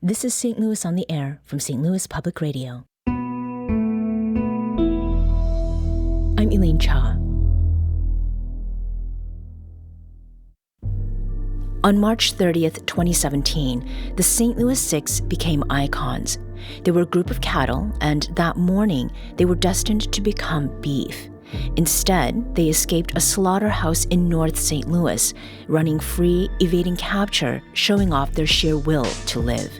This is St. Louis on the Air from St. Louis Public Radio. I'm Elaine Cha. On March 30th, 2017, the St. Louis Six became icons. They were a group of cattle, and that morning, they were destined to become beef. Instead, they escaped a slaughterhouse in North St. Louis, running free, evading capture, showing off their sheer will to live.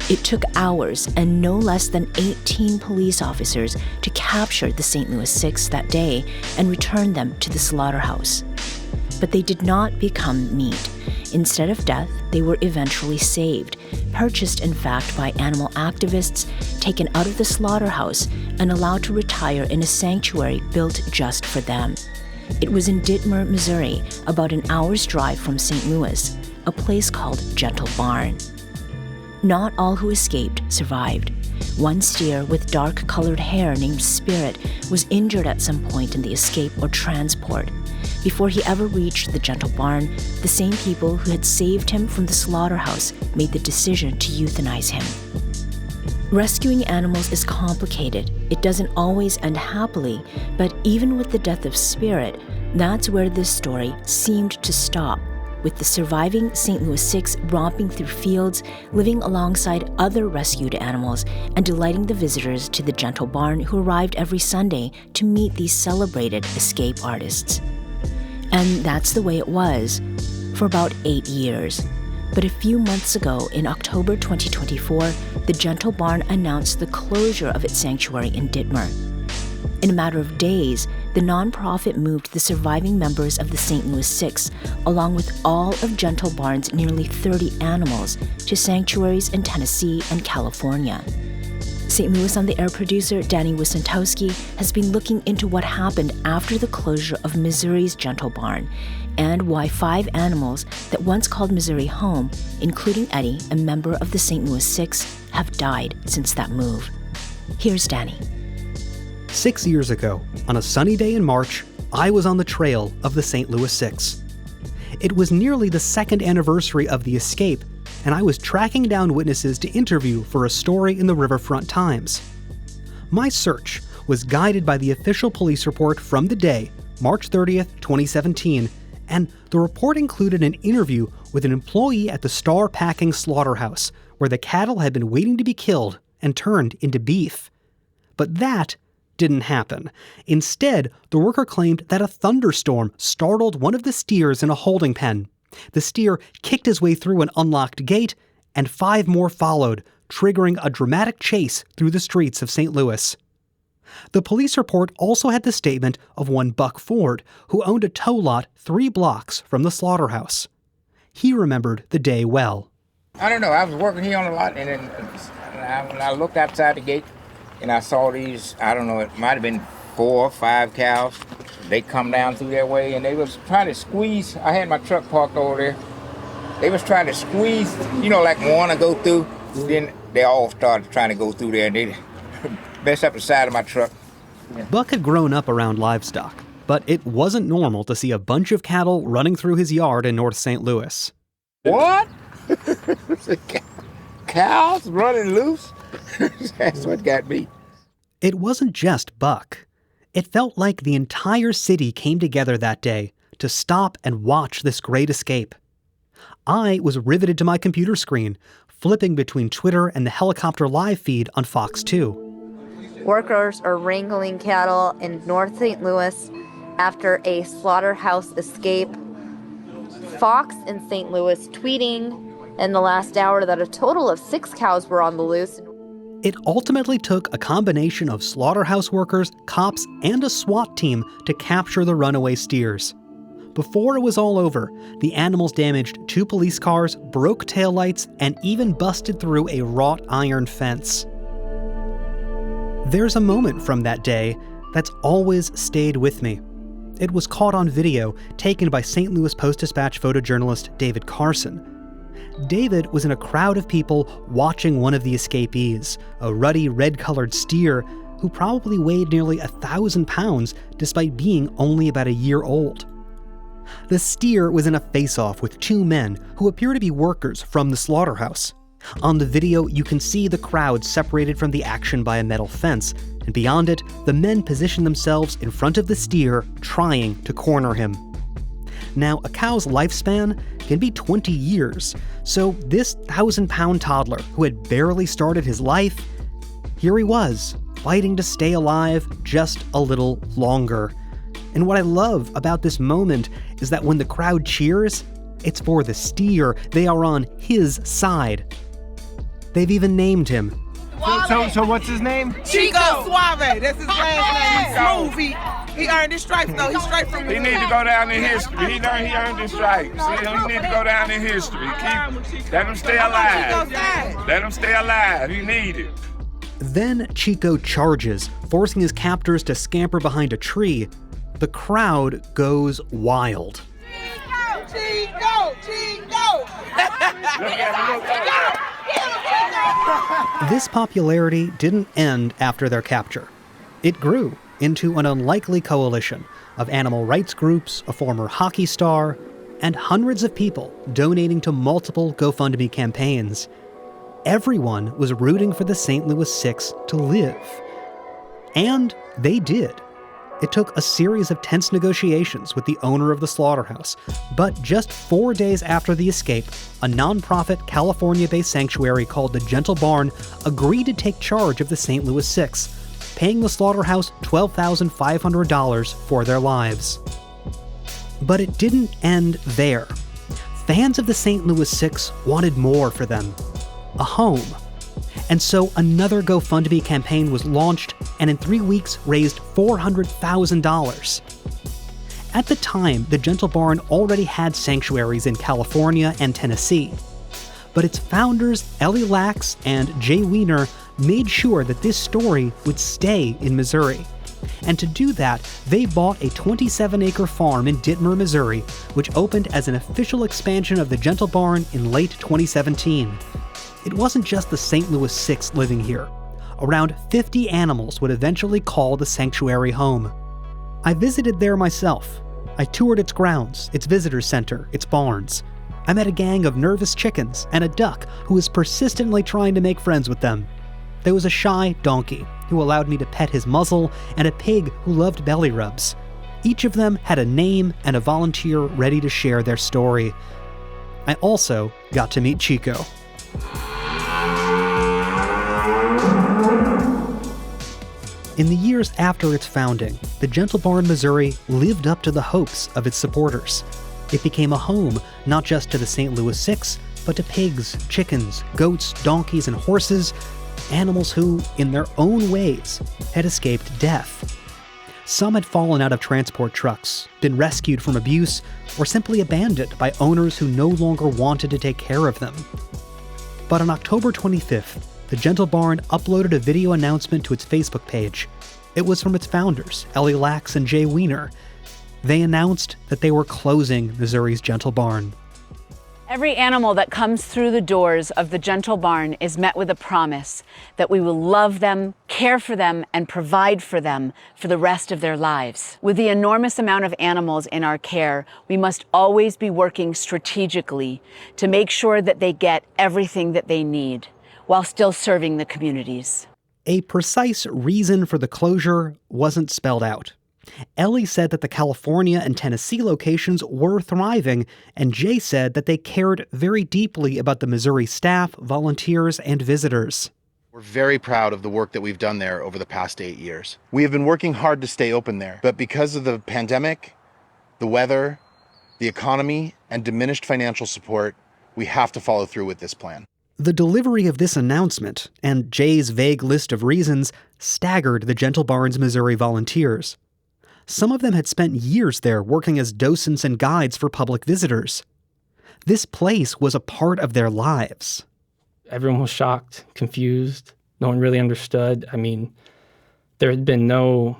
It took hours and no less than 18 police officers to capture the St. Louis Six that day and return them to the slaughterhouse. But they did not become meat. Instead of death, they were eventually saved, purchased in fact by animal activists, taken out of the slaughterhouse, and allowed to retire in a sanctuary built just for them. It was in Dittmer, Missouri, about an hour's drive from St. Louis, a place called Gentle Barn. Not all who escaped survived. One steer with dark-colored hair named Spirit was injured at some point in the escape or transport. Before he ever reached the Gentle Barn, the same people who had saved him from the slaughterhouse made the decision to euthanize him. Rescuing animals is complicated. It doesn't always end happily, but even with the death of Spirit, that's where this story seemed to stop, with the surviving St. Louis Six romping through fields, living alongside other rescued animals, and delighting the visitors to the Gentle Barn who arrived every Sunday to meet these celebrated escape artists. And that's the way it was for about 8 years. But a few months ago, in October 2024, the Gentle Barn announced the closure of its sanctuary in Dittmer. In a matter of days, the nonprofit moved the surviving members of the St. Louis Six, along with all of Gentle Barn's nearly 30 animals, to sanctuaries in Tennessee and California. St. Louis on the Air producer Danny Wicentowski has been looking into what happened after the closure of Missouri's Gentle Barn and why 5 animals that once called Missouri home, including Eddie, a member of the St. Louis Six, have died since that move. Here's Danny. 6 years ago, on a sunny day in March, I was on the trail of the St. Louis Six. It was nearly the 2nd anniversary of the escape, and I was tracking down witnesses to interview for a story in the Riverfront Times. My search was guided by the official police report from the day, March 30th, 2017, and the report included an interview with an employee at the Star Packing Slaughterhouse, where the cattle had been waiting to be killed and turned into beef. But that didn't happen. Instead, the worker claimed that a thunderstorm startled one of the steers in a holding pen. The steer kicked his way through an unlocked gate, and 5 more followed, triggering a dramatic chase through the streets of St. Louis. The police report also had the statement of one Buck Ford, who owned a tow lot 3 blocks from the slaughterhouse. He remembered the day well. I don't know, I was working here on the lot, and then when I looked outside the gate, and I saw these, I don't know, it might have been 4 or 5 cows. They come down through their way, and they was trying to squeeze. I had my truck parked over there. They was trying to squeeze, like want to go through. Then they all started trying to go through there, and they messed up the side of my truck. Yeah. Buck had grown up around livestock, but it wasn't normal to see a bunch of cattle running through his yard in North St. Louis. What? Cows running loose? That's what got me. It wasn't just Buck. It felt like the entire city came together that day to stop and watch this great escape. I was riveted to my computer screen, flipping between Twitter and the helicopter live feed on Fox 2. Workers are wrangling cattle in North St. Louis after a slaughterhouse escape. Fox in St. Louis tweeting in the last hour that a total of 6 cows were on the loose. It ultimately took a combination of slaughterhouse workers, cops, and a SWAT team to capture the runaway steers. Before it was all over, the animals damaged 2 police cars, broke taillights, and even busted through a wrought iron fence. There's a moment from that day that's always stayed with me. It was caught on video, taken by St. Louis Post-Dispatch photojournalist David Carson. David was in a crowd of people watching one of the escapees, a ruddy red-colored steer who probably weighed nearly 1,000 pounds despite being only about a year old. The steer was in a face-off with 2 men who appear to be workers from the slaughterhouse. On the video, you can see the crowd separated from the action by a metal fence, and beyond it, the men position themselves in front of the steer, trying to corner him. Now, a cow's lifespan can be 20 years, so this 1,000-pound toddler who had barely started his life, here he was, fighting to stay alive just a little longer. And what I love about this moment is that when the crowd cheers, it's for the steer. They are on his side. They've even named him. So what's his name? Chico Suave. That's his last name. He's smooth. He earned his stripes, though. He's straight from He need to go down in history. He earned his stripes. He need to go down in history. Let him stay alive. Let him stay alive. He need it. Then Chico charges, forcing his captors to scamper behind a tree. The crowd goes wild. Chico! This popularity didn't end after their capture. It grew into an unlikely coalition of animal rights groups, a former hockey star, and hundreds of people donating to multiple GoFundMe campaigns. Everyone was rooting for the St. Louis Six to live. And they did. It took a series of tense negotiations with the owner of the slaughterhouse, but just 4 days after the escape, a nonprofit California-based sanctuary called the Gentle Barn agreed to take charge of the St. Louis Six, paying the slaughterhouse $12,500 for their lives. But it didn't end there. Fans of the St. Louis Six wanted more for them. A home. And so another GoFundMe campaign was launched and in 3 weeks raised $400,000. At the time, the Gentle Barn already had sanctuaries in California and Tennessee. But its founders, Ellie Laks and Jay Weiner, made sure that this story would stay in Missouri. And to do that, they bought a 27-acre farm in Dittmer, Missouri, which opened as an official expansion of the Gentle Barn in late 2017. It wasn't just the St. Louis Six living here. Around 50 animals would eventually call the sanctuary home. I visited there myself. I toured its grounds, its visitor center, its barns. I met a gang of nervous chickens and a duck who was persistently trying to make friends with them. There was a shy donkey who allowed me to pet his muzzle and a pig who loved belly rubs. Each of them had a name and a volunteer ready to share their story. I also got to meet Chico. In the years after its founding, the Gentle Barn, Missouri lived up to the hopes of its supporters. It became a home not just to the St. Louis Six, but to pigs, chickens, goats, donkeys, and horses, animals who, in their own ways, had escaped death. Some had fallen out of transport trucks, been rescued from abuse, or simply abandoned by owners who no longer wanted to take care of them. But on October 25th, the Gentle Barn uploaded a video announcement to its Facebook page. It was from its founders, Ellie Laks and Jay Weiner. They announced that they were closing Missouri's Gentle Barn. Every animal that comes through the doors of the Gentle Barn is met with a promise that we will love them, care for them, and provide for them for the rest of their lives. With the enormous amount of animals in our care, we must always be working strategically to make sure that they get everything that they need while still serving the communities. A precise reason for the closure wasn't spelled out. Ellie said that the California and Tennessee locations were thriving, and Jay said that they cared very deeply about the Missouri staff, volunteers, and visitors. We're very proud of the work that we've done there over the past 8 years. We have been working hard to stay open there, but because of the pandemic, the weather, the economy, and diminished financial support, we have to follow through with this plan. The delivery of this announcement, and Jay's vague list of reasons, staggered the Gentle Barn's Missouri volunteers. Some of them had spent years there working as docents and guides for public visitors. This place was a part of their lives. Everyone was shocked, confused. No one really understood. I mean, there had been no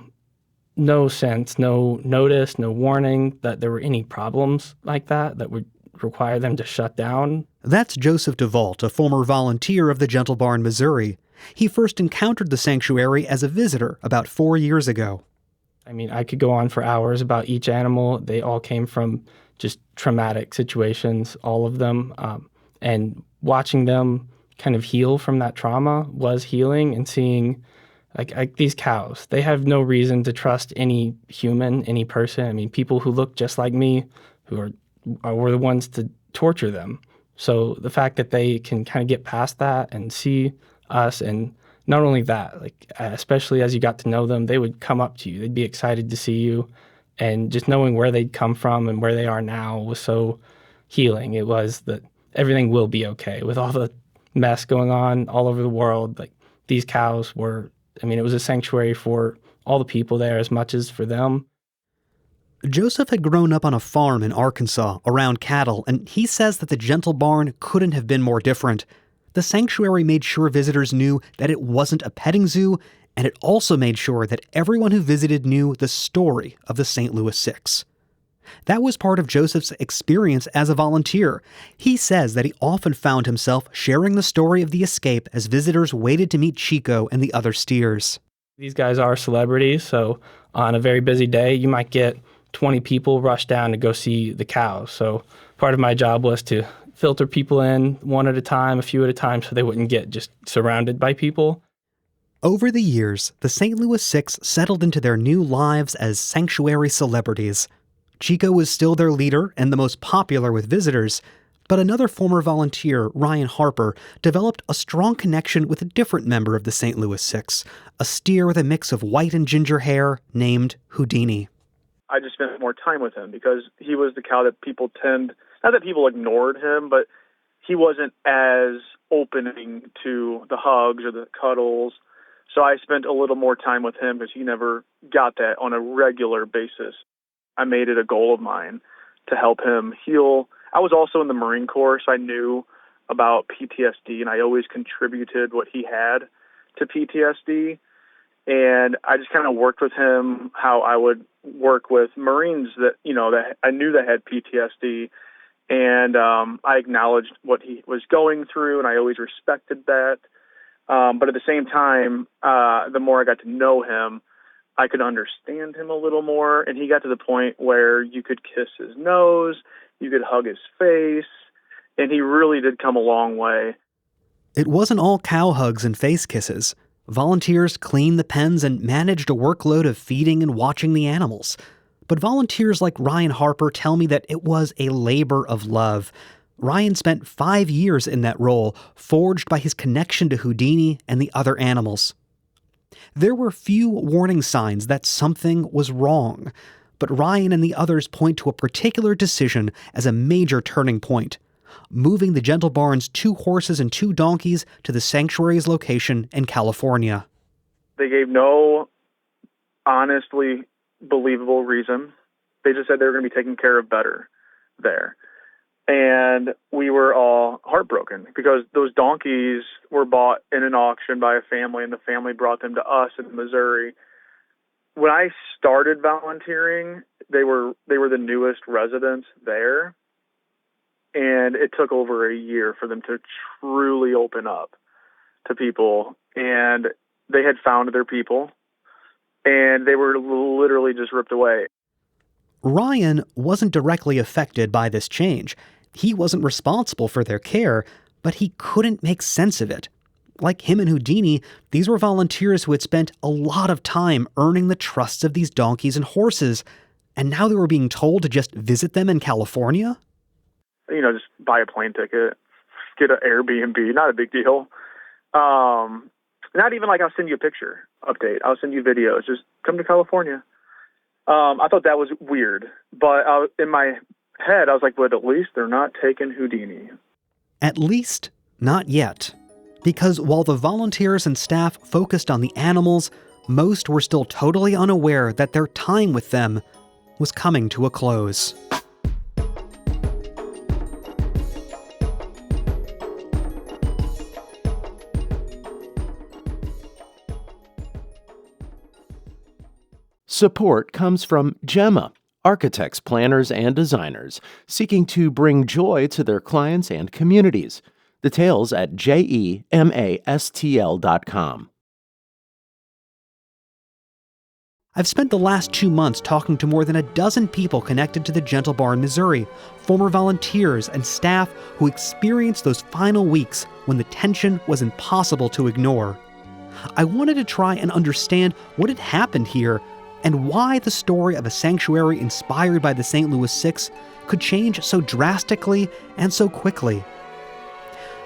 sense, no notice, no warning that there were any problems like that would require them to shut down. That's Joseph DeVault, a former volunteer of the Gentle Barn, Missouri. He first encountered the sanctuary as a visitor about 4 years ago. I mean, I could go on for hours about each animal. They all came from just traumatic situations, all of them. And watching them kind of heal from that trauma was healing, and seeing like these cows. They have no reason to trust any human, any person. I mean, people who look just like me, were the ones to torture them. So the fact that they can kind of get past that and see us, and not only that, like especially as you got to know them, they would come up to you. They'd be excited to see you, and just knowing where they'd come from and where they are now was so healing. It was that everything will be okay with all the mess going on all over the world. Like these cows were, I mean, it was a sanctuary for all the people there as much as for them. Joseph had grown up on a farm in Arkansas around cattle, and he says that the Gentle Barn couldn't have been more different. The sanctuary made sure visitors knew that it wasn't a petting zoo, and it also made sure that everyone who visited knew the story of the St. Louis Six. That was part of Joseph's experience as a volunteer. He says that he often found himself sharing the story of the escape as visitors waited to meet Chico and the other steers. These guys are celebrities, so on a very busy day, you might get 20 people rush down to go see the cows. So part of my job was to filter people in one at a time, a few at a time, so they wouldn't get just surrounded by people. Over the years, the St. Louis Six settled into their new lives as sanctuary celebrities. Chico was still their leader and the most popular with visitors, but another former volunteer, Ryan Harper, developed a strong connection with a different member of the St. Louis Six, a steer with a mix of white and ginger hair named Houdini. I just spent more time with him because he was the cow that not that people ignored him, but he wasn't as opening to the hugs or the cuddles. So I spent a little more time with him because he never got that on a regular basis. I made it a goal of mine to help him heal. I was also in the Marine Corps, so I knew about PTSD, and I always contributed what he had to PTSD. And I just kind of worked with him how I would work with Marines that I knew that had PTSD. And I acknowledged what he was going through, and I always respected that. But at the same time, the more I got to know him, I could understand him a little more. And he got to the point where you could kiss his nose, you could hug his face, and he really did come a long way. It wasn't all cow hugs and face kisses. Volunteers cleaned the pens and managed a workload of feeding and watching the animals. But volunteers like Ryan Harper tell me that it was a labor of love. Ryan spent 5 years in that role, forged by his connection to Houdini and the other animals. There were few warning signs that something was wrong, but Ryan and the others point to a particular decision as a major turning point: moving the Gentle Barn's 2 horses and 2 donkeys to the sanctuary's location in California. They gave no honestly believable reason. They just said they were going to be taken care of better there. And we were all heartbroken because those donkeys were bought in an auction by a family, and the family brought them to us in Missouri. When I started volunteering, they were the newest residents there. And it took over a year for them to truly open up to people. And they had found their people, and they were literally just ripped away. Ryan wasn't directly affected by this change. He wasn't responsible for their care, but he couldn't make sense of it. Like him and Houdini, these were volunteers who had spent a lot of time earning the trust of these donkeys and horses, and now they were being told to just visit them in California? Just buy a plane ticket, get an Airbnb, not a big deal. Not even like I'll send you a picture update. I'll send you videos. Just come to California. I thought that was weird, but in my head, I was like, but at least they're not taking Houdini. At least not yet. Because while the volunteers and staff focused on the animals, most were still totally unaware that their time with them was coming to a close. Support comes from Gemma, architects, planners, and designers seeking to bring joy to their clients and communities. Details at gemastl.com. I've spent the last 2 months talking to more than a dozen people connected to the Gentle Barn, Missouri, former volunteers and staff who experienced those final weeks when the tension was impossible to ignore. I wanted to try and understand what had happened here and why the story of a sanctuary inspired by the St. Louis Six could change so drastically and so quickly.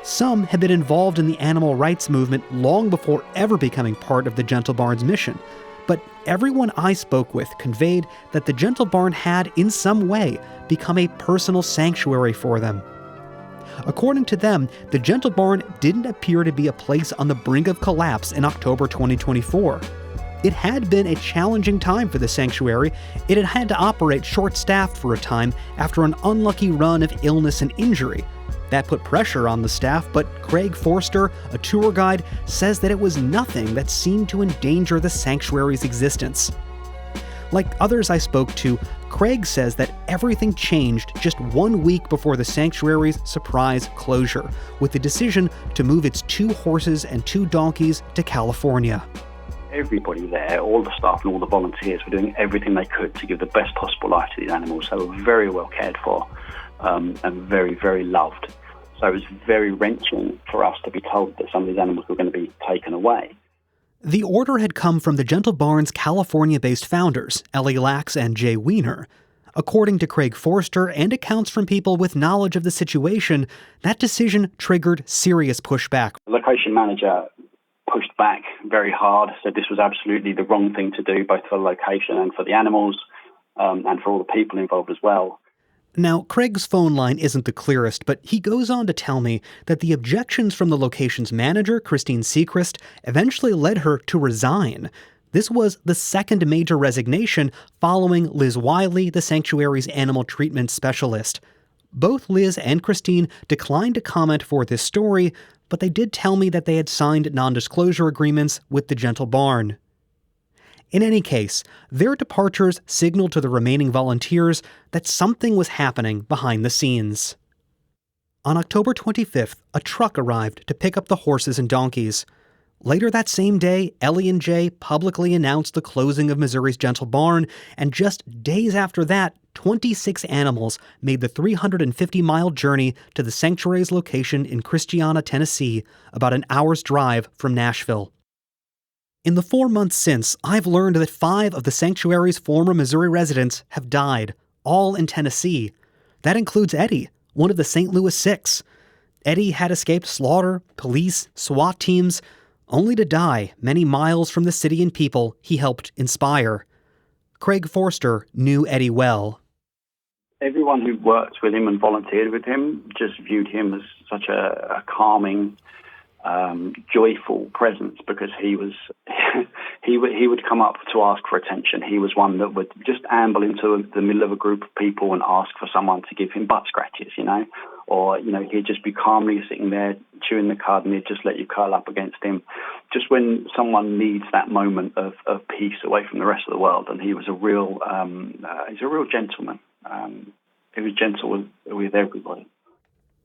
Some had been involved in the animal rights movement long before ever becoming part of the Gentle Barn's mission, but everyone I spoke with conveyed that the Gentle Barn had, in some way, become a personal sanctuary for them. According to them, the Gentle Barn didn't appear to be a place on the brink of collapse in October 2024. It had been a challenging time for the sanctuary. It had had to operate short-staffed for a time after an unlucky run of illness and injury. That put pressure on the staff, but Craig Forster, a tour guide, says that it was nothing that seemed to endanger the sanctuary's existence. Like others I spoke to, Craig says that everything changed just 1 week before the sanctuary's surprise closure, with the decision to move its 2 horses and 2 donkeys to California. Everybody there, all the staff and all the volunteers were doing everything they could to give the best possible life to these animals. They were very well cared for and very, very loved. So it was very wrenching for us to be told that some of these animals were going to be taken away. The order had come from the Gentle Barn's California-based founders, Ellie Laks and Jay Weiner. According to Craig Forster and accounts from people with knowledge of the situation, that decision triggered serious pushback. The location manager pushed back very hard, said this was absolutely the wrong thing to do, both for the location and for the animals, and for all the people involved as well. Now, Craig's phone line isn't the clearest, but he goes on to tell me that the objections from the location's manager, Christine Sechrist, eventually led her to resign. This was the second major resignation following Liz Wiley, the sanctuary's animal treatment specialist. Both Liz and Christine declined to comment for this story, but they did tell me that they had signed non-disclosure agreements with the Gentle Barn. In any case, their departures signaled to the remaining volunteers that something was happening behind the scenes. On October 25th, a truck arrived to pick up the horses and donkeys. Later that same day, Ellie and Jay publicly announced the closing of Missouri's Gentle Barn, and just days after that, 26 animals made the 350-mile journey to the sanctuary's location in Christiana, Tennessee, about an hour's drive from Nashville. In the 4 months since, I've learned that 5 of the sanctuary's former Missouri residents have died, all in Tennessee. That includes Eddie, one of the St. Louis Six. Eddie had escaped slaughter, police, SWAT teams, only to die many miles from the city and people he helped inspire. Craig Forster knew Eddie well. Everyone who worked with him and volunteered with him just viewed him as such a calming, joyful presence, because he was he would come up to ask for attention. He was one that would just amble into the middle of a group of people and ask for someone to give him butt scratches, or he'd just be calmly sitting there chewing the cud, and he'd just let you curl up against him, just when someone needs that moment of peace away from the rest of the world. And he was a real gentleman. He was gentle with everybody.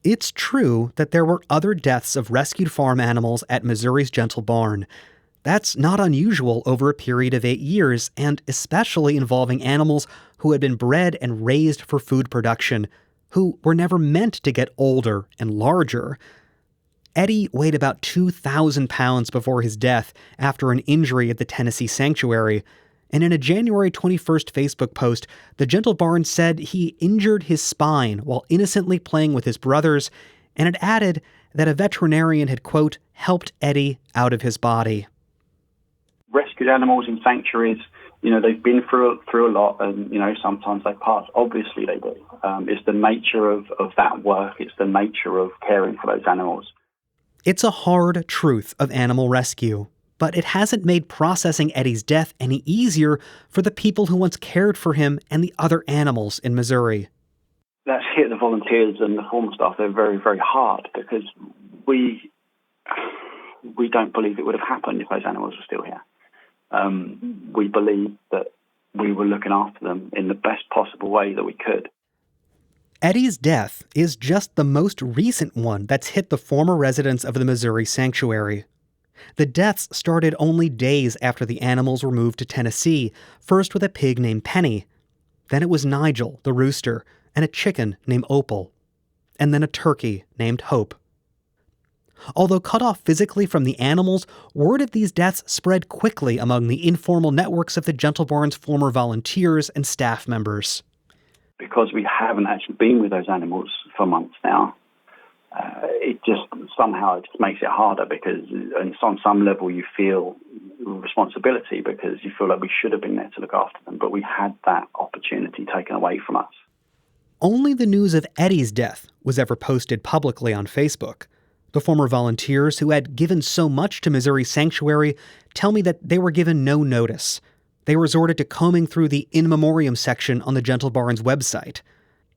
It's true that there were other deaths of rescued farm animals at Missouri's Gentle Barn. That's not unusual over a period of 8 years, and especially involving animals who had been bred and raised for food production, who were never meant to get older and larger. Eddie weighed about 2,000 pounds before his death after an injury at the Tennessee sanctuary, and in a January 21st Facebook post, the Gentle Barn said he injured his spine while innocently playing with his brothers, and it added that a veterinarian had, quote, helped Eddie out of his body. Rescued animals in sanctuaries, they've been through a lot, and, sometimes they pass. Obviously they do. It's the nature of that work. It's the nature of caring for those animals. It's a hard truth of animal rescue, but it hasn't made processing Eddie's death any easier for the people who once cared for him and the other animals in Missouri. That's hit the volunteers and the former staff. They're very, very hard, because we don't believe it would have happened if those animals were still here. We believe that we were looking after them in the best possible way that we could. Eddie's death is just the most recent one that's hit the former residents of the Missouri sanctuary. The deaths started only days after the animals were moved to Tennessee, first with a pig named Penny. Then it was Nigel, the rooster, and a chicken named Opal. And then a turkey named Hope. Although cut off physically from the animals, word of these deaths spread quickly among the informal networks of the Gentle Barn's former volunteers and staff members. Because we haven't actually been with those animals for months now, it just makes it harder because on some level you feel responsibility because you feel like we should have been there to look after them, but we had that opportunity taken away from us. Only the news of Eddie's death was ever posted publicly on Facebook. The former volunteers who had given so much to Missouri Sanctuary tell me that they were given no notice. They resorted to combing through the in memoriam section on the Gentle Barn's website.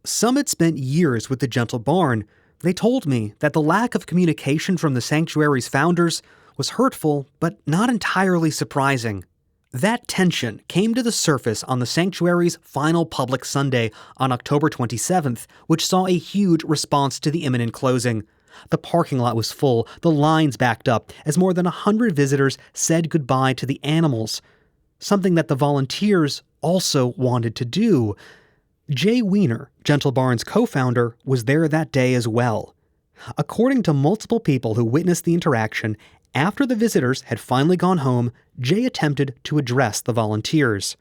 Some had spent years with the Gentle Barn. They told me that the lack of communication from the sanctuary's founders was hurtful, but not entirely surprising. That tension came to the surface on the sanctuary's final public Sunday on October 27th, which saw a huge response to the imminent closing. The parking lot was full, the lines backed up, as more than 100 visitors said goodbye to the animals, something that the volunteers also wanted to do. Jay Weiner, Gentle Barn's co-founder, was there that day as well. According to multiple people who witnessed the interaction, after the visitors had finally gone home, Jay attempted to address the volunteers.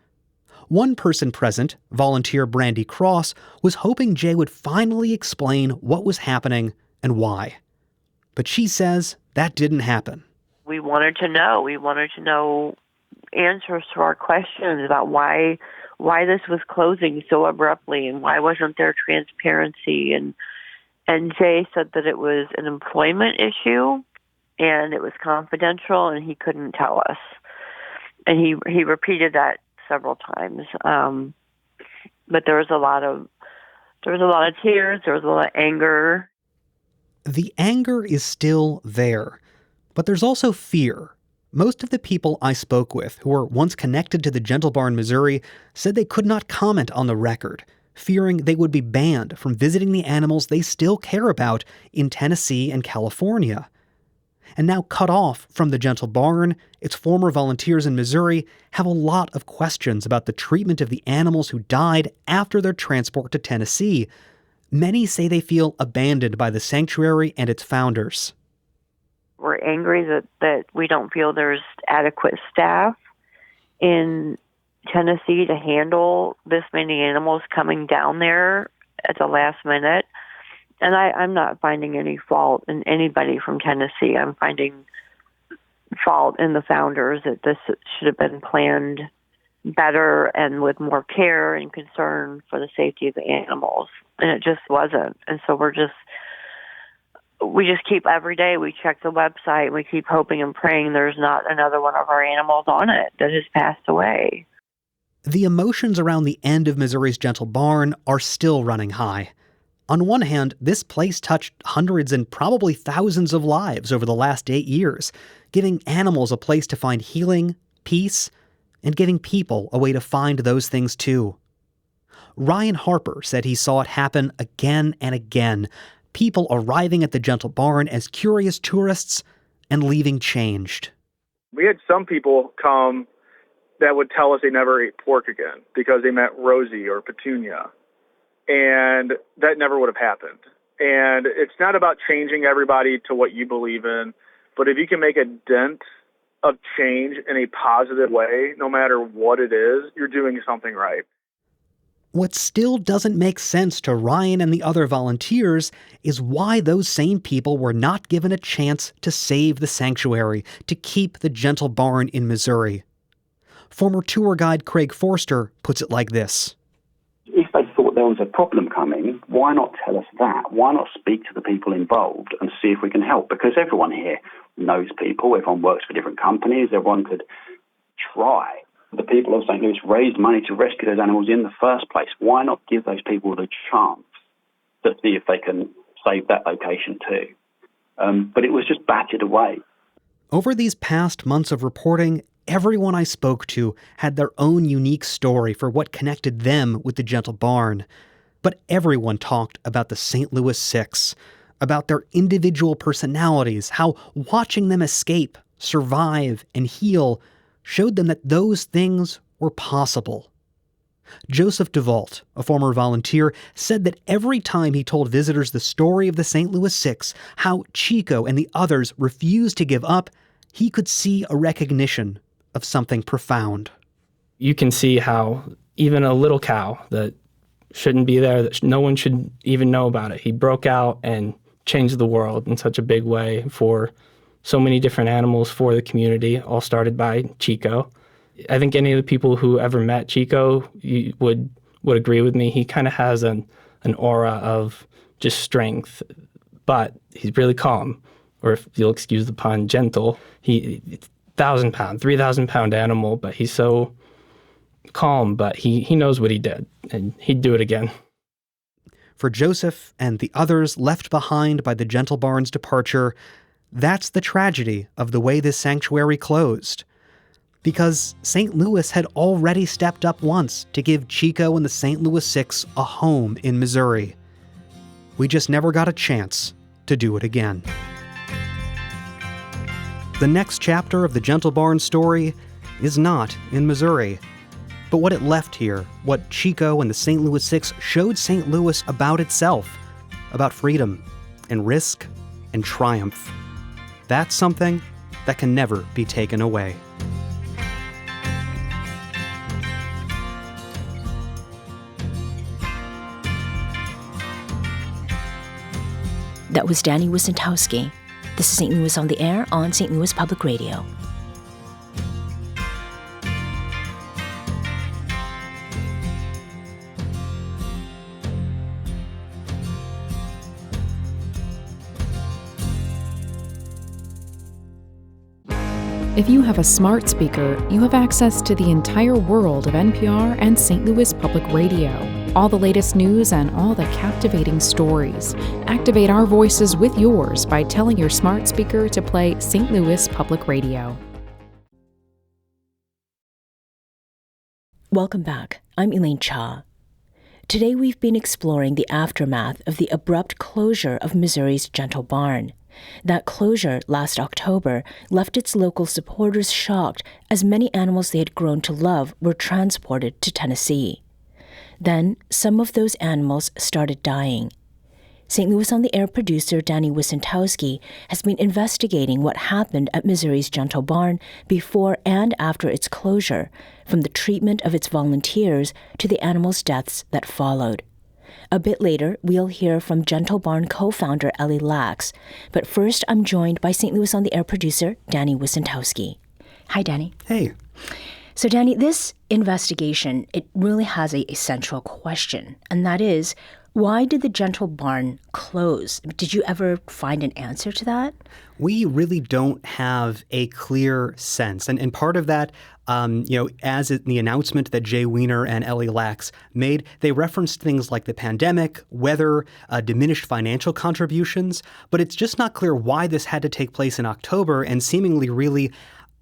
One person present, volunteer Brandy Cross, was hoping Jay would finally explain what was happening and why. But she says that didn't happen. We wanted to know. We wanted to know answers to our questions about why this was closing so abruptly and why wasn't there transparency. And Jay said that it was an employment issue and it was confidential and he couldn't tell us. And he repeated that several times. But there was a lot of tears, there was a lot of anger. The anger is still there, but there's also fear. Most of the people I spoke with who were once connected to the Gentle Barn, Missouri, said they could not comment on the record, fearing they would be banned from visiting the animals they still care about in Tennessee and California. And now cut off from the Gentle Barn, its former volunteers in Missouri have a lot of questions about the treatment of the animals who died after their transport to Tennessee. Many say they feel abandoned by the sanctuary and its founders. We're angry that we don't feel there's adequate staff in Tennessee to handle this many animals coming down there at the last minute. And I'm not finding any fault in anybody from Tennessee. I'm finding fault in the founders that this should have been planned better and with more care and concern for the safety of the animals. And it just wasn't. And so we just keep every day, we check the website, and we keep hoping and praying there's not another one of our animals on it that has passed away. The emotions around the end of Missouri's Gentle Barn are still running high. On one hand, this place touched hundreds and probably thousands of lives over the last 8 years, giving animals a place to find healing, peace, and giving people a way to find those things too. Ryan Harper said he saw it happen again and again, people arriving at the Gentle Barn as curious tourists and leaving changed. We had some people come that would tell us they never ate pork again because they met Rosie or Petunia. And that never would have happened. And it's not about changing everybody to what you believe in, but if you can make a dent of change in a positive way, no matter what it is, you're doing something right. What still doesn't make sense to Ryan and the other volunteers is why those same people were not given a chance to save the sanctuary, to keep the Gentle Barn in Missouri. Former tour guide Craig Forster puts it like this. If they thought there was a problem coming, why not tell us that? Why not speak to the people involved and see if we can help? Because everyone here knows people, everyone works for different companies, everyone could try. The people of St. Louis raised money to rescue those animals in the first place. Why not give those people the chance to see if they can save that location too? But it was just batted away. Over these past months of reporting, everyone I spoke to had their own unique story for what connected them with the Gentle Barn. But everyone talked about the St. Louis Six, about their individual personalities, how watching them escape survive, and heal showed them that those things were possible. Joseph DeVault, a former volunteer, said that every time he told visitors the story of the St. Louis Six, how Chico and the others refused to give up, he could see a recognition of something profound. You can see how even a little cow that shouldn't be there, that no one should even know about it, he broke out and changed the world in such a big way for so many different animals, for the community, all started by Chico. I think any of the people who ever met Chico would agree with me. He kind of has an aura of just strength, but he's really calm, or if you'll excuse the pun, gentle. He 1,000-pound, 3,000-pound animal, but he's so calm, but he knows what he did, and he'd do it again. For Joseph and the others left behind by the Gentle Barn's departure, that's the tragedy of the way this sanctuary closed. Because St. Louis had already stepped up once to give Chico and the St. Louis Six a home in Missouri. We just never got a chance to do it again. The next chapter of the Gentle Barn story is not in Missouri. But what it left here, what Chico and the St. Louis Six showed St. Louis about itself, about freedom and risk and triumph, that's something that can never be taken away. That was Danny Wicentowski. This is St. Louis on the Air on St. Louis Public Radio. If you have a smart speaker, you have access to the entire world of NPR and St. Louis Public Radio. All the latest news and all the captivating stories. Activate our voices with yours by telling your smart speaker to play St. Louis Public Radio. Welcome back. I'm Elaine Cha. Today we've been exploring the aftermath of the abrupt closure of Missouri's Gentle Barn. That closure last October left its local supporters shocked as many animals they had grown to love were transported to Tennessee. Then, some of those animals started dying. St. Louis on the Air producer Danny Wicentowski has been investigating what happened at Missouri's Gentle Barn before and after its closure, from the treatment of its volunteers to the animals' deaths that followed. A bit later, we'll hear from Gentle Barn co-founder Ellie Laks. But first, I'm joined by St. Louis on the Air producer Danny Wicentowski. Hi, Danny. Hey. So, Danny, this investigation, it really has a central question, and that is, why did the Gentle Barn close? Did you ever find an answer to that? We really don't have a clear sense. And part of that, as in the announcement that Jay Weiner and Ellie Laks made, they referenced things like the pandemic, weather, diminished financial contributions. But it's just not clear why this had to take place in October and seemingly really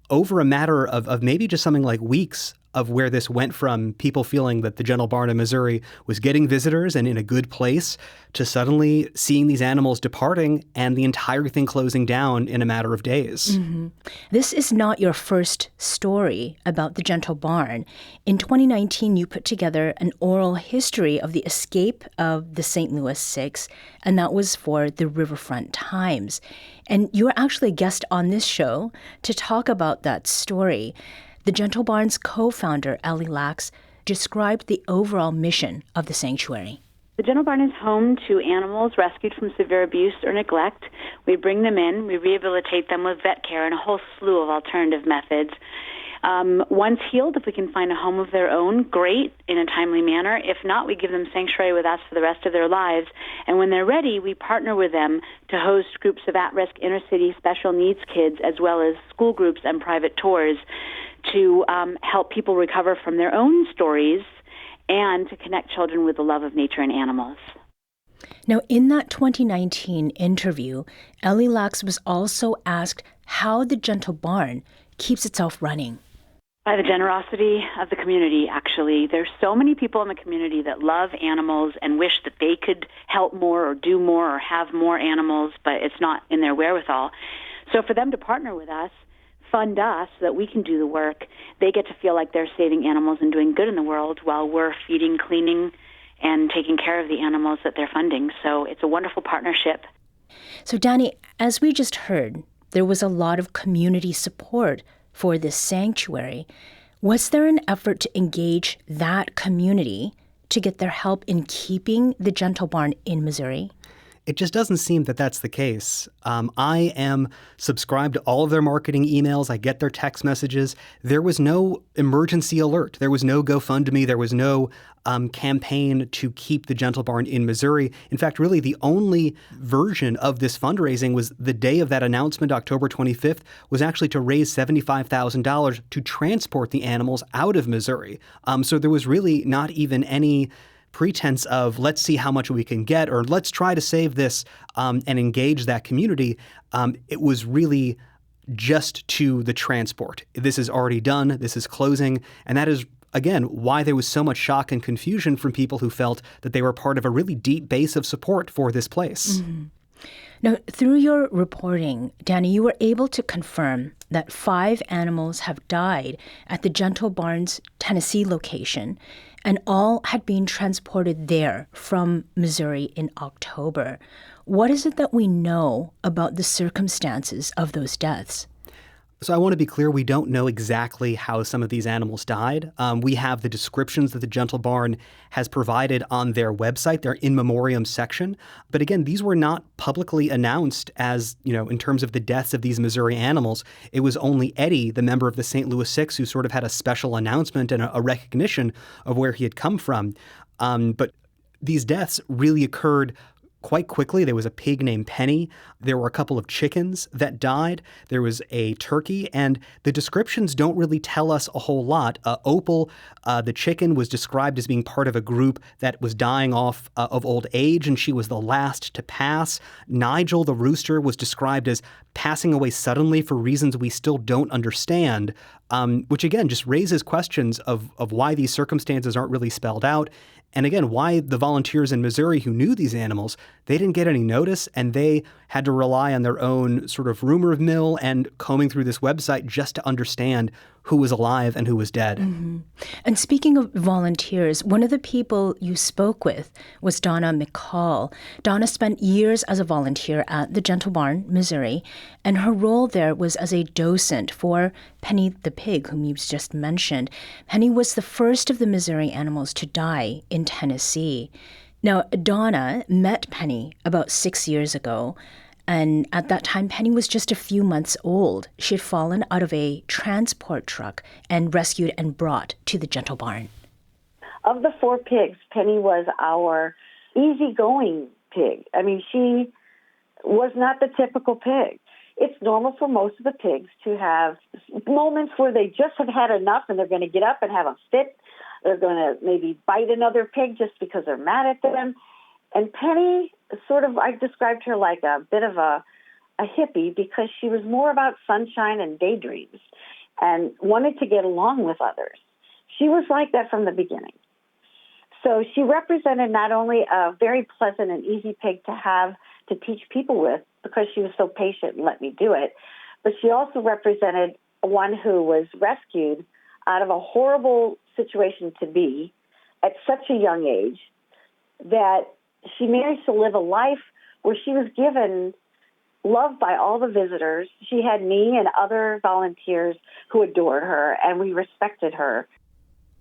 over a matter of maybe just something like weeks of where this went from people feeling that the Gentle Barn in Missouri was getting visitors and in a good place to suddenly seeing these animals departing and the entire thing closing down in a matter of days. Mm-hmm. This is not your first story about the Gentle Barn. In 2019, you put together an oral history of the escape of the St. Louis Six, and that was for the Riverfront Times. And you were actually a guest on this show to talk about that story. The Gentle Barn's co-founder, Ellie Laks, described the overall mission of the sanctuary. The Gentle Barn is home to animals rescued from severe abuse or neglect. We bring them in, we rehabilitate them with vet care and a whole slew of alternative methods. Once healed, if we can find a home of their own, great, in a timely manner. If not, we give them sanctuary with us for the rest of their lives. And when they're ready, we partner with them to host groups of at-risk inner-city special needs kids, as well as school groups and private tours, to help people recover from their own stories and to connect children with the love of nature and animals. Now, in that 2019 interview, Ellie Laks was also asked how the Gentle Barn keeps itself running. By the generosity of the community, actually. There's so many people in the community that love animals and wish that they could help more or do more or have more animals, but it's not in their wherewithal. So for them to partner with us, fund us so that we can do the work. They get to feel like they're saving animals and doing good in the world while we're feeding, cleaning, and taking care of the animals that they're funding. So it's a wonderful partnership. So, Danny, as we just heard, there was a lot of community support for this sanctuary. Was there an effort to engage that community to get their help in keeping the Gentle Barn in Missouri? It just doesn't seem that that's the case. I am subscribed to all of their marketing emails. I get their text messages. There was no emergency alert. There was no GoFundMe. There was no campaign to keep the Gentle Barn in Missouri. In fact, really the only version of this fundraising was the day of that announcement, October 25th, was actually to raise $75,000 to transport the animals out of Missouri. So there was really not even any pretense of let's see how much we can get or let's try to save this and engage that community. It was really just to the transport. This is already done. This is closing. And that is, again, why there was so much shock and confusion from people who felt that they were part of a really deep base of support for this place. Mm-hmm. Now, through your reporting, Danny, you were able to confirm that 5 animals have died at the Gentle Barn's Tennessee location, and all had been transported there from Missouri in October. What is it that we know about the circumstances of those deaths? So I want to be clear, we don't know exactly how some of these animals died. We have the descriptions that the Gentle Barn has provided on their website, their in memoriam section. But again, these were not publicly announced as, in terms of the deaths of these Missouri animals. It was only Eddie, the member of the St. Louis Six, who sort of had a special announcement and a recognition of where he had come from. But these deaths really occurred quite quickly. There was a pig named Penny. There were a couple of chickens that died. There was a turkey, and the descriptions don't really tell us a whole lot. Opal, the chicken, was described as being part of a group that was dying off of old age, and she was the last to pass. Nigel, the rooster, was described as passing away suddenly for reasons we still don't understand, which again just raises questions of why these circumstances aren't really spelled out. And again, why the volunteers in Missouri who knew these animals, they didn't get any notice, and they had to rely on their own sort of rumor mill and combing through this website just to understand who was alive and who was dead. Mm-hmm. And speaking of volunteers, one of the people you spoke with was Donna McCall. Donna spent years as a volunteer at the Gentle Barn, Missouri, and her role there was as a docent for Penny the pig, whom you just mentioned. Penny was the first of the Missouri animals to die in Tennessee. Now, Donna met Penny about 6 years ago, and at that time, Penny was just a few months old. She had fallen out of a transport truck and rescued and brought to the Gentle Barn. Of the 4 pigs, Penny was our easygoing pig. I mean, she was not the typical pig. It's normal for most of the pigs to have moments where they just have had enough and they're going to get up and have a fit. They're going to maybe bite another pig just because they're mad at them. And Penny, I described her like a bit of a hippie because she was more about sunshine and daydreams and wanted to get along with others. She was like that from the beginning. So she represented not only a very pleasant and easy pig to have to teach people with because she was so patient and let me do it, but she also represented one who was rescued out of a horrible situation to be at such a young age that she managed to live a life where she was given love by all the visitors. She had me and other volunteers who adored her, and we respected her.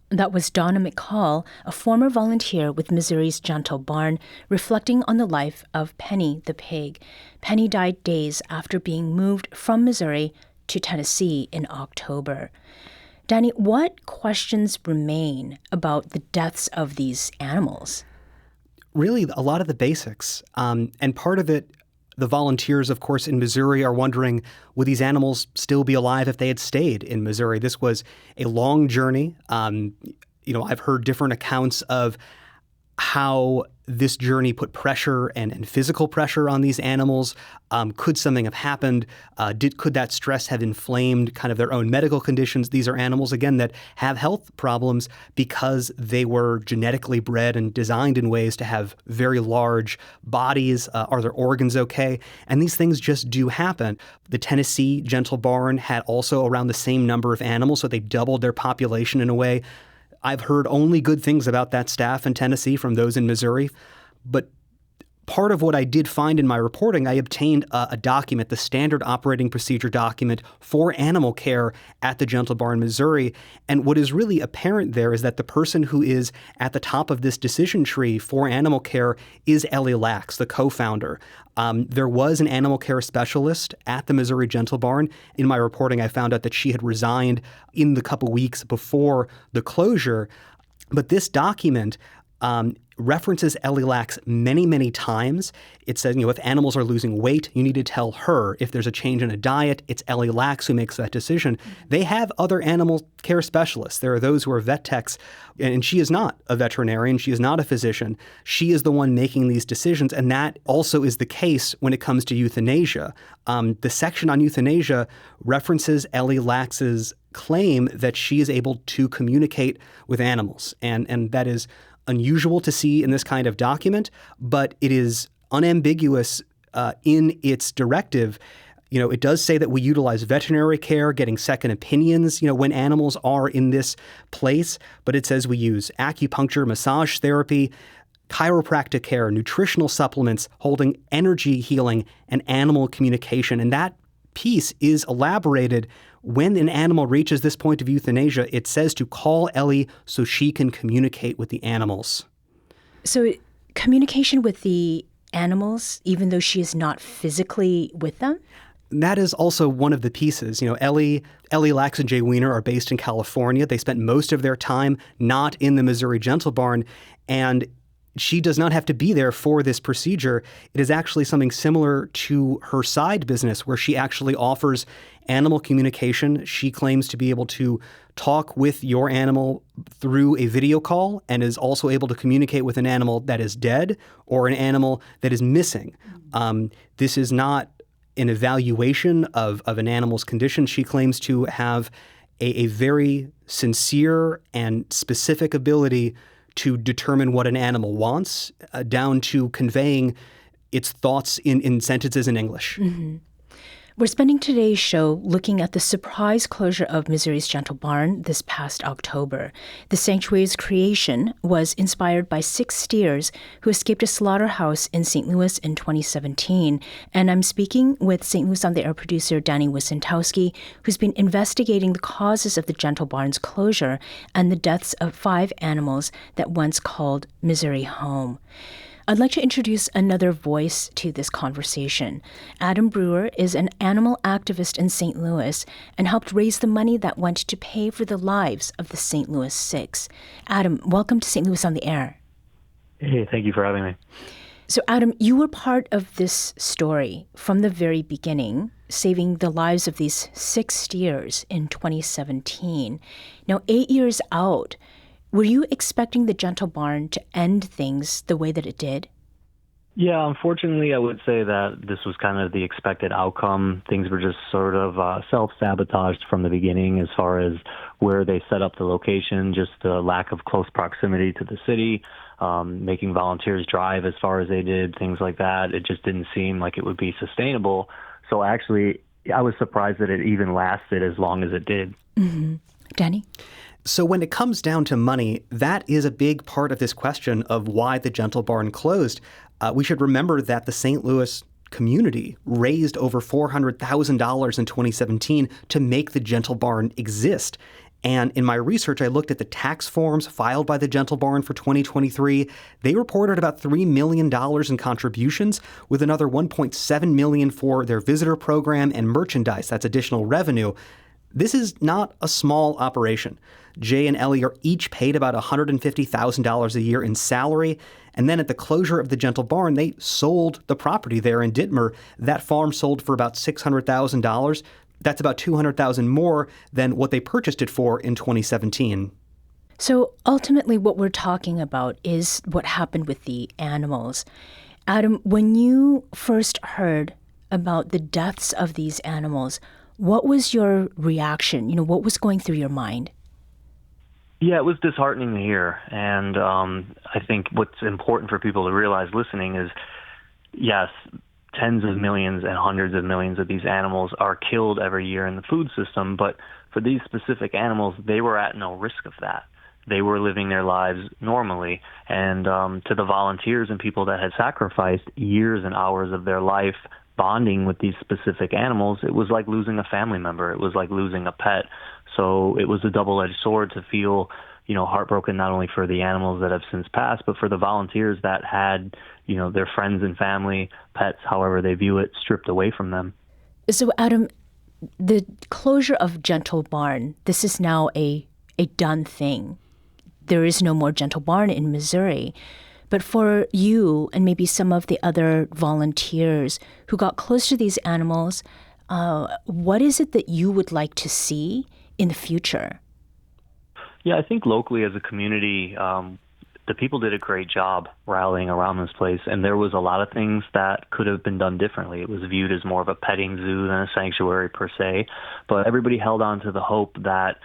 That was Donna McCall, a former volunteer with Missouri's Gentle Barn, reflecting on the life of Penny the pig. Penny died days after being moved from Missouri to Tennessee in October. Danny, what questions remain about the deaths of these animals? Really, a lot of the basics. And part of it, the volunteers, of course, in Missouri are wondering, would these animals still be alive if they had stayed in Missouri? This was a long journey. I've heard different accounts of how this journey put pressure and physical pressure on these animals? Could something have happened? Could that stress have inflamed kind of their own medical conditions? These are animals, again, that have health problems because they were genetically bred and designed in ways to have very large bodies. Are their organs okay? And these things just do happen. The Tennessee Gentle Barn had also around the same number of animals, so they doubled their population in a way. I've heard only good things about that staff in Tennessee from those in Missouri. But part of what I did find in my reporting, I obtained a document, the standard operating procedure document for animal care at the Gentle Barn, Missouri. And what is really apparent there is that the person who is at the top of this decision tree for animal care is Ellie Laks, the co-founder. There was an animal care specialist at the Missouri Gentle Barn. In my reporting, I found out that she had resigned in the couple weeks before the closure. But this document references Ellie Laks many, many times. It says, if animals are losing weight, you need to tell her. If there's a change in a diet, it's Ellie Laks who makes that decision. They have other animal care specialists. There are those who are vet techs, and she is not a veterinarian. She is not a physician. She is the one making these decisions, and that also is the case when it comes to euthanasia. The section on euthanasia references Ellie Laks's claim that she is able to communicate with animals, and that is unusual to see in this kind of document, but it is unambiguous in its directive. It does say that we utilize veterinary care, getting second opinions, when animals are in this place, but it says we use acupuncture, massage therapy, chiropractic care, nutritional supplements, holding energy healing, and animal communication. And that piece is elaborated when an animal reaches this point of euthanasia. It says to call Ellie so she can communicate with the animals. So communication with the animals, even though she is not physically with them? That is also one of the pieces. Ellie Laks and Jay Weiner are based in California. They spent most of their time not in the Missouri Gentle Barn, and she does not have to be there for this procedure. It is actually something similar to her side business where she actually offers animal communication. She claims to be able to talk with your animal through a video call and is also able to communicate with an animal that is dead or an animal that is missing. This is not an evaluation of an animal's condition. She claims to have a very sincere and specific ability to determine what an animal wants, down to conveying its thoughts in sentences in English. Mm-hmm. We're spending today's show looking at the surprise closure of Missouri's Gentle Barn this past October. The sanctuary's creation was inspired by 6 steers who escaped a slaughterhouse in St. Louis in 2017. And I'm speaking with St. Louis on the Air producer Danny Wicentowski, who's been investigating the causes of the Gentle Barn's closure and the deaths of 5 animals that once called Missouri home. I'd like to introduce another voice to this conversation. Adam Brewer is an animal activist in St. Louis and helped raise the money that went to pay for the lives of the St. Louis 6. Adam, welcome to St. Louis on the Air. Hey, thank you for having me. So, Adam, you were part of this story from the very beginning, saving the lives of these 6 steers in 2017. Now, 8 years out, were you expecting the Gentle Barn to end things the way that it did? Yeah, unfortunately, I would say that this was kind of the expected outcome. Things were just sort of self-sabotaged from the beginning as far as where they set up the location, just the lack of close proximity to the city, making volunteers drive as far as they did, things like that. It just didn't seem like it would be sustainable. So actually, I was surprised that it even lasted as long as it did. Mm-hmm. Danny? So when it comes down to money, that is a big part of this question of why the Gentle Barn closed. We should remember that the St. Louis community raised over $400,000 in 2017 to make the Gentle Barn exist. And in my research, I looked at the tax forms filed by the Gentle Barn for 2023. They reported about $3 million in contributions, with another $1.7 million for their visitor program and merchandise. That's additional revenue. This is not a small operation. Jay and Ellie are each paid about $150,000 a year in salary. And then at the closure of the Gentle Barn, they sold the property there in Dittmer. That farm sold for about $600,000. That's about $200,000 more than what they purchased it for in 2017. So ultimately, what we're talking about is what happened with the animals. Adam, when you first heard about the deaths of these animals, what was your reaction? What was going through your mind? Yeah, it was disheartening to hear. And I think what's important for people to realize listening is, yes, tens of millions and hundreds of millions of these animals are killed every year in the food system. But for these specific animals, they were at no risk of that. They were living their lives normally. And to the volunteers and people that had sacrificed years and hours of their life bonding with these specific animals, it was like losing a family member. It was like losing a pet. So it was a double-edged sword to feel, heartbroken not only for the animals that have since passed, but for the volunteers that had, their friends and family, pets, however they view it, stripped away from them. So, Adam, the closure of Gentle Barn, this is now a done thing. There is no more Gentle Barn in Missouri. But for you and maybe some of the other volunteers who got close to these animals, what is it that you would like to see in the future? Yeah, I think locally as a community, the people did a great job rallying around this place, and there was a lot of things that could have been done differently. It was viewed as more of a petting zoo than a sanctuary per se, but everybody held on to the hope that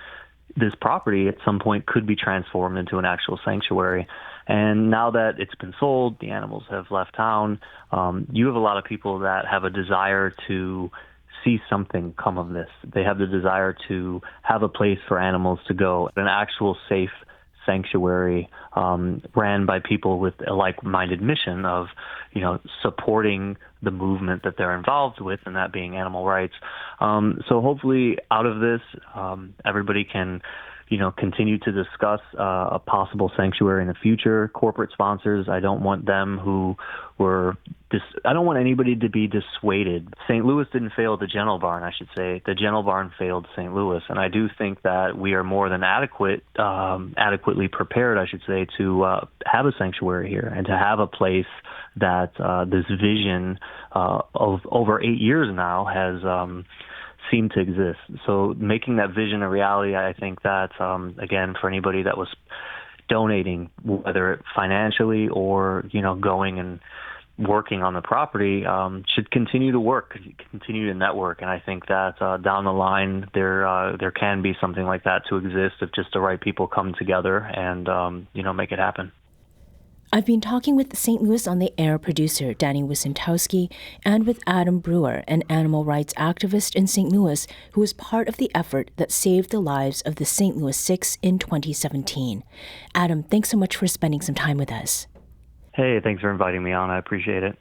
this property at some point could be transformed into an actual sanctuary. And now that it's been sold, the animals have left town, you have a lot of people that have a desire to see something come of this. They have the desire to have a place for animals to go, an actual safe sanctuary ran by people with a like-minded mission of, supporting the movement that they're involved with, and that being animal rights. So hopefully out of this, everybody can, continue to discuss a possible sanctuary in the future. Corporate sponsors, I don't want them who were I don't want anybody to be dissuaded. St. Louis didn't fail the Gentle Barn, I should say. The Gentle Barn failed St. Louis, and I do think that we are more than adequately prepared, I should say, to have a sanctuary here and to have a place that this vision of over 8 years now has seemed to exist. So making that vision a reality, I think that, again, for anybody that was donating, whether financially or, going and working on the property, should continue to work, continue to network. And I think that down the line, there can be something like that to exist if just the right people come together and, make it happen. I've been talking with St. Louis on the Air producer Danny Wicentowski and with Adam Brewer, an animal rights activist in St. Louis who was part of the effort that saved the lives of the St. Louis Six in 2017. Adam, thanks so much for spending some time with us. Hey, thanks for inviting me on. I appreciate it.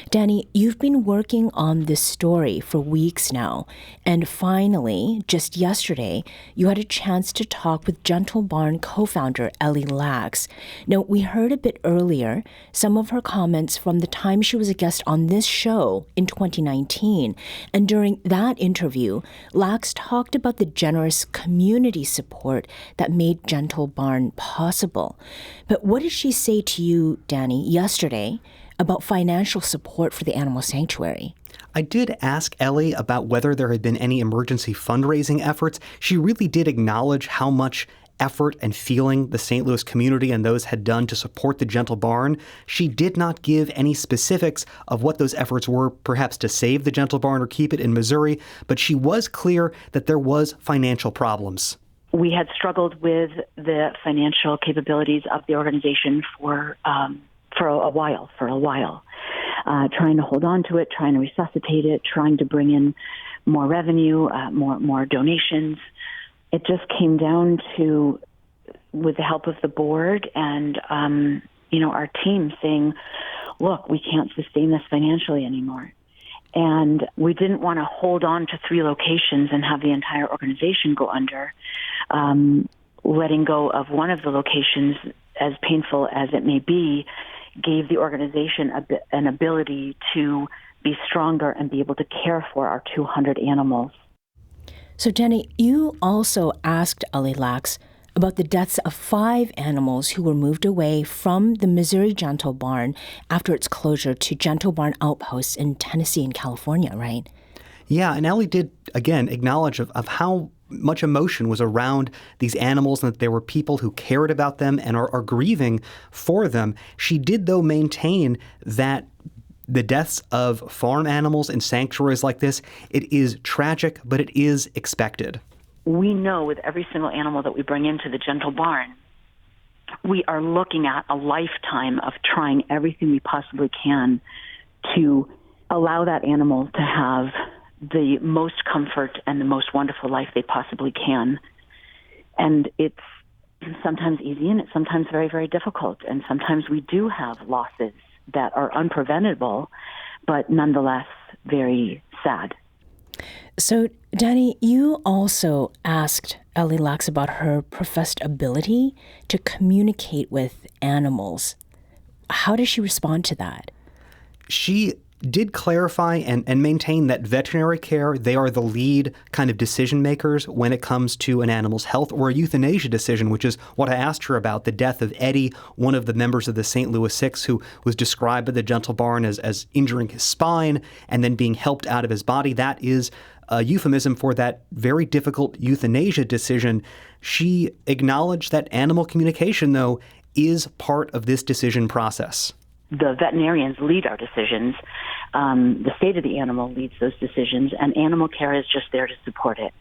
Danny, you've been working on this story for weeks now, and finally, just yesterday, you had a chance to talk with Gentle Barn co-founder Ellie Laks. Now, we heard a bit earlier some of her comments from the time she was a guest on this show in 2019, and during that interview, Laks talked about the generous community support that made Gentle Barn possible. But what did she say to you, Danny, yesterday about financial support for the animal sanctuary? I did ask Ellie about whether there had been any emergency fundraising efforts. She really did acknowledge how much effort and feeling the St. Louis community and those had done to support the Gentle Barn. She did not give any specifics of what those efforts were, perhaps to save the Gentle Barn or keep it in Missouri, but she was clear that there was financial problems. We had struggled with the financial capabilities of the organization for a while, trying to hold on to it, trying to resuscitate it, trying to bring in more revenue, more donations. It just came down to, with the help of the board and, our team saying, look, we can't sustain this financially anymore. And we didn't want to hold on to 3 locations and have the entire organization go under. Letting go of one of the locations, as painful as it may be, gave the organization an ability to be stronger and be able to care for our 200 animals. So, Danny, you also asked Ellie Laks about the deaths of 5 animals who were moved away from the Missouri Gentle Barn after its closure to Gentle Barn outposts in Tennessee and California, right? Yeah, and Ellie did, again, acknowledge of how much emotion was around these animals and that there were people who cared about them and are grieving for them. She did, though, maintain that the deaths of farm animals in sanctuaries like this, it is tragic, but it is expected. We know with every single animal that we bring into the Gentle Barn, we are looking at a lifetime of trying everything we possibly can to allow that animal to have the most comfort and the most wonderful life they possibly can. And it's sometimes easy and it's sometimes very, very difficult. And sometimes we do have losses that are unpreventable, but nonetheless very sad. So, Danny, you also asked Ellie Laks about her professed ability to communicate with animals. How does she respond to that? She did clarify and maintain that veterinary care, they are the lead kind of decision makers when it comes to an animal's health or a euthanasia decision, which is what I asked her about, the death of Eddie, one of the members of the St. Louis Six, who was described by the Gentle Barn as injuring his spine and then being helped out of his body. That is a euphemism for that very difficult euthanasia decision. She acknowledged that animal communication, though, is part of this decision process. The veterinarians lead our decisions. The state of the animal leads those decisions, and animal care is just there to support it.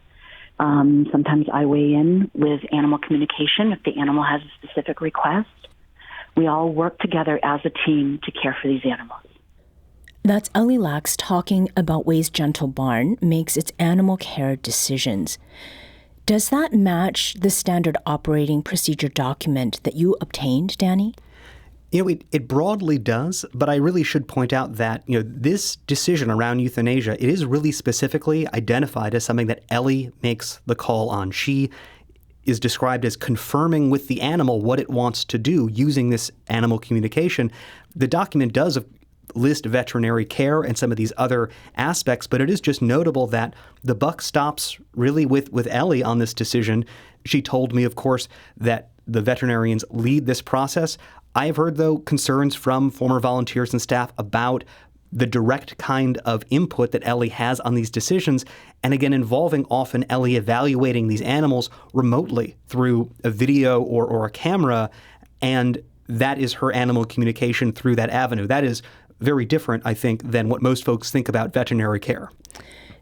Sometimes I weigh in with animal communication if the animal has a specific request. We all work together as a team to care for these animals. That's Ellie Laks talking about ways Gentle Barn makes its animal care decisions. Does that match the standard operating procedure document that you obtained, Danny? It broadly does, but I really should point out that, this decision around euthanasia, it is really specifically identified as something that Ellie makes the call on. She is described as confirming with the animal what it wants to do using this animal communication. The document does list veterinary care and some of these other aspects, but it is just notable that the buck stops really with Ellie on this decision. She told me, of course, that the veterinarians lead this process. I have heard, though, concerns from former volunteers and staff about the direct kind of input that Ellie has on these decisions, and again, involving often Ellie evaluating these animals remotely through a video or a camera, and that is her animal communication through that avenue. That is very different, I think, than what most folks think about veterinary care.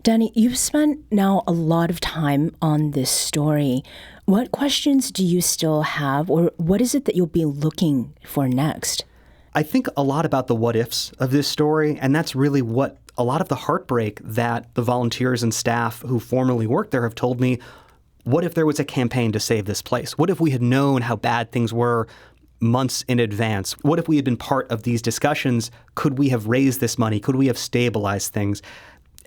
Danny, you've spent now a lot of time on this story. What questions do you still have, or what is it that you'll be looking for next? I think a lot about the what-ifs of this story, and that's really what a lot of the heartbreak that the volunteers and staff who formerly worked there have told me. What if there was a campaign to save this place? What if we had known how bad things were months in advance? What if we had been part of these discussions? Could we have raised this money? Could we have stabilized things?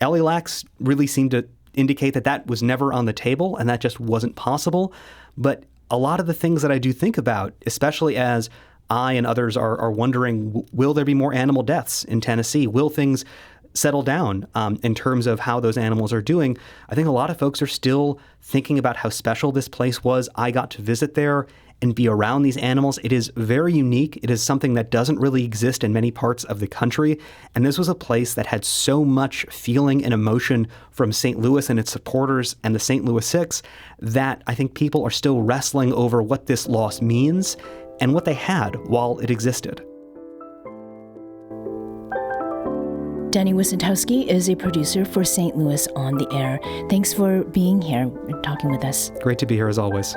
Ellie Laks really seemed to indicate that was never on the table and that just wasn't possible. But a lot of the things that I do think about, especially as I and others are wondering, will there be more animal deaths in Tennessee? Will things settle down in terms of how those animals are doing? I think a lot of folks are still thinking about how special this place was. I got to visit there and be around these animals. It is very unique. It is something that doesn't really exist in many parts of the country. And this was a place that had so much feeling and emotion from St. Louis and its supporters and the St. Louis Six that I think people are still wrestling over what this loss means and what they had while it existed. Danny Wicentowski is a producer for St. Louis on the Air. Thanks for being here and talking with us. Great to be here as always.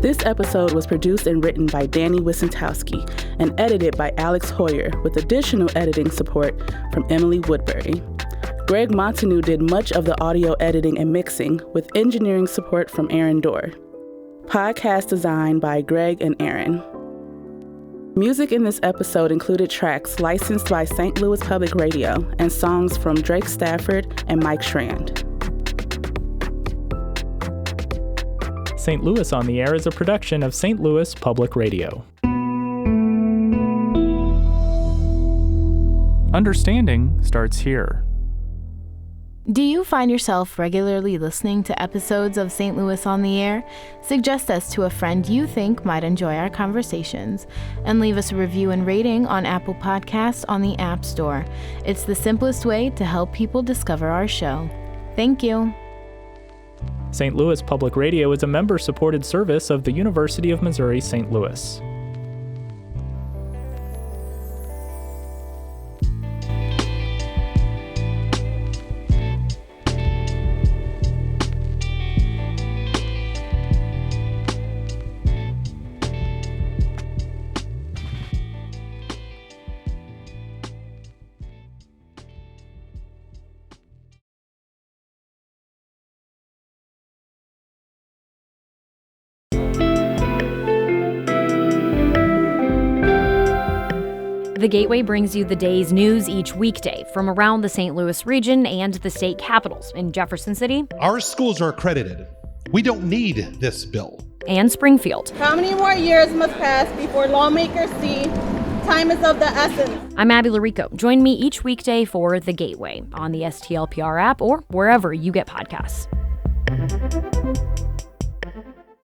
This episode was produced and written by Danny Wicentowski and edited by Alex Hoyer with additional editing support from Emily Woodbury. Greg Montanou did much of the audio editing and mixing with engineering support from Aaron Dorr. Podcast design by Greg and Aaron. Music in this episode included tracks licensed by St. Louis Public Radio and songs from Drake Stafford and Mike Schrand. St. Louis on the Air is a production of St. Louis Public Radio. Understanding starts here. Do you find yourself regularly listening to episodes of St. Louis on the Air? Suggest us to a friend you think might enjoy our conversations, and leave us a review and rating on Apple Podcasts on the App Store. It's the simplest way to help people discover our show. Thank you. St. Louis Public Radio is a member-supported service of the University of Missouri St. Louis. The Gateway brings you the day's news each weekday from around the St. Louis region and the state capitals in Jefferson City. Our schools are accredited. We don't need this bill. And Springfield. How many more years must pass before lawmakers see time is of the essence? I'm Abby Larico. Join me each weekday for The Gateway on the STLPR app or wherever you get podcasts.